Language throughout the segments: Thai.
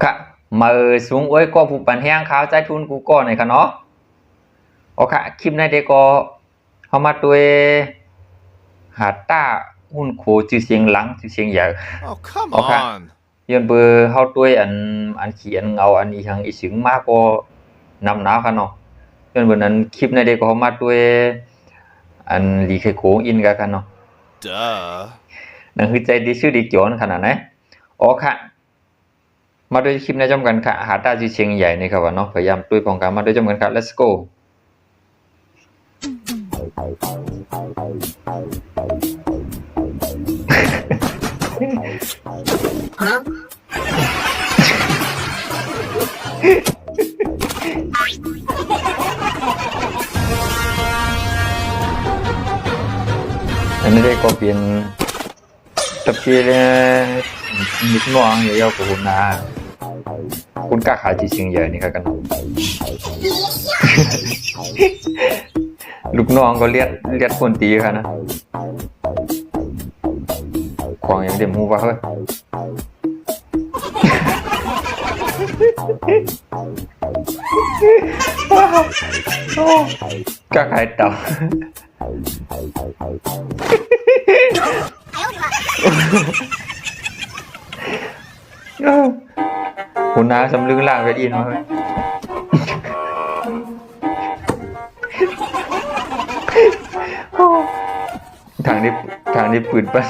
ค่ะมาสูงไว้ก็ผู้ปันแห้งขาวใจทุนกูก่อนหน่อยค่ะเนาะโอเคคลิปในเด็กก็เขามาด้วยหาต้าหุ้นโคจือเสียงหลังจือเสียงใหญ่ Oh, come โอเค on. ย้อนเบอร์เขาด้วยอันเขียนเงาอันนี้ทางอีสึงมากก็นำหนาวค่ะเนาะย้อนเบอร์นั้นคลิปในเด็กก็เขามาด้วยอันลีเคโคงอินกันค่ะเนาะ Duh. นั่นคือใจดีชื่อดีโจนขนาดไหนโอเคมาด้วยคลิปในจำกันค่ะหาต้าจือเชียงใหญ่นี่ครับว่าเนาะพยายามด้วยป้องกันมาด้วยจำกันค่ะ let's go อันนี้ได้ก็เป็นตะเกียนิดน้องเยอะๆกับคุณนาคุณกล้าขายจีเชียงใหญ่นี่ครับกัน ลูกน้องก็เลียดคนตีค่ะนะของอย่างเต็มหูวะเฮ้ยกล้าขายเต่าคุณนาสำลึกล่างไปอินมาเฮ้ยทางนี้ปืนปั้น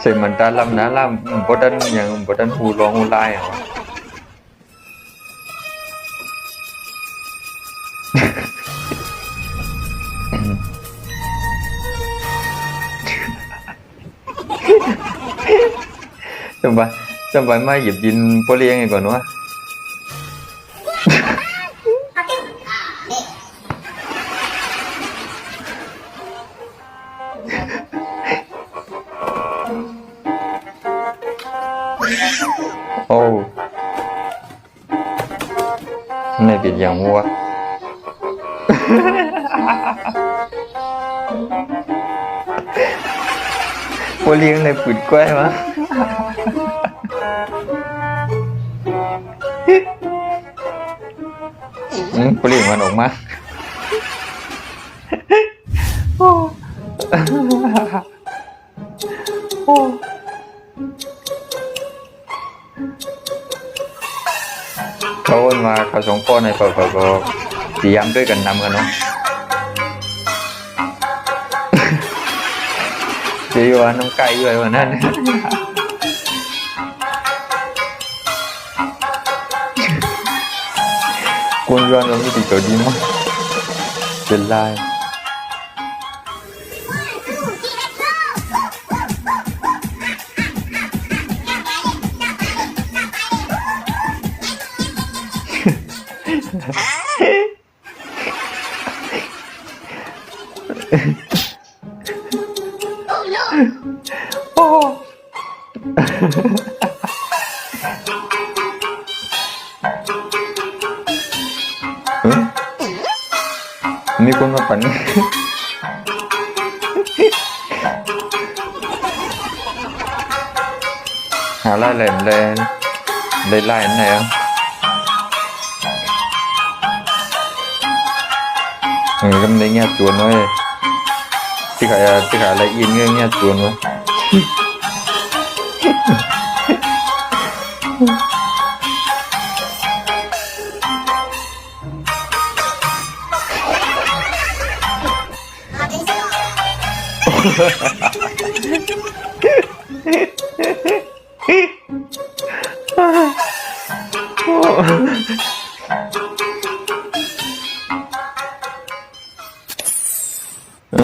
ใส่มันตาลำนะลำบดันอย่างบดันหูร้องหูลายอ่ะจำไว้มาหยิบดินโปเลียงไงก่อนวะโอ้ไม่เป็นอย่างวัวโปเลียงในปืนกล้วยมั้งโปเลียงมันออกมาเขามาเขาสองคนในเขาก็พยายามด้วยกันนำกันเนาะจะอยู่ว่าน้ำไก่อยู่วันนั้นกุนย้อนเราไม่ติดตัวดีมั้งเป็นลายโอ้มีคนมาปั่นหาไล่แหลมเลยไล่อันไหนอ่ะก็ไม่ได้เงี้ยจวนไว้ที่ขายอะไรอินเงี้ยจวนไว้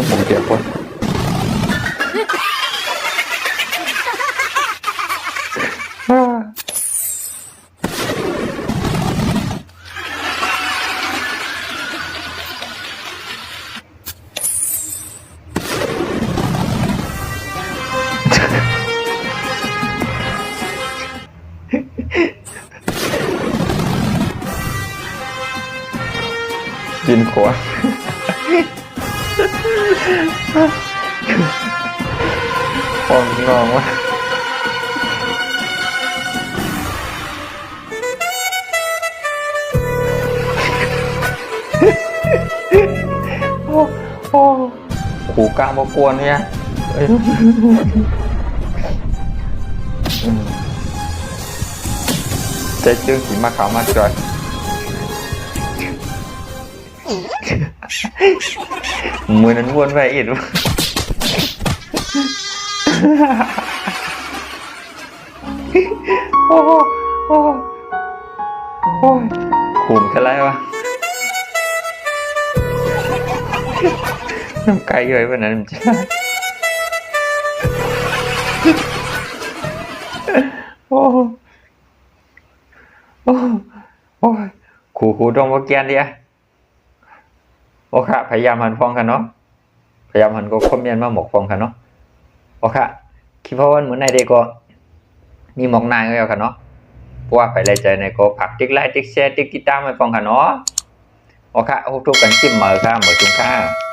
ผมเก็บไว้กินขวด ผมงงว่าโอ้โอ้ขู่กลางบกวนเนี่ยเอ้ยใจจึงสีมาขาวมาจอยมือนั้นวนไปอีกโอ้โหโอ้โหโอ้ยขุมแค่ไรวะน้ำไก่เยอะไปนั้นจ้ะโอ้โหโอ้โหโอ้ยขู่ตรงว่าเกียนเดียโอเคพยายามหันฟองกันเนาะพยายามหันก็คอมเมนต์มาหมกฟองกันเนาะโอเคคิดเพราะว่าเหมือนในเด็กก็มีหมอกนายก็แล้วกันเนาะเพราะว่าไปเลยใจในก็ผักติ๊กไลค์ติ๊กแชร์ติ๊กติดตามให้ฟองกันเนาะโอเคทุกกันจิ้มเหมือค่ะเหมือจุ้งค่ะ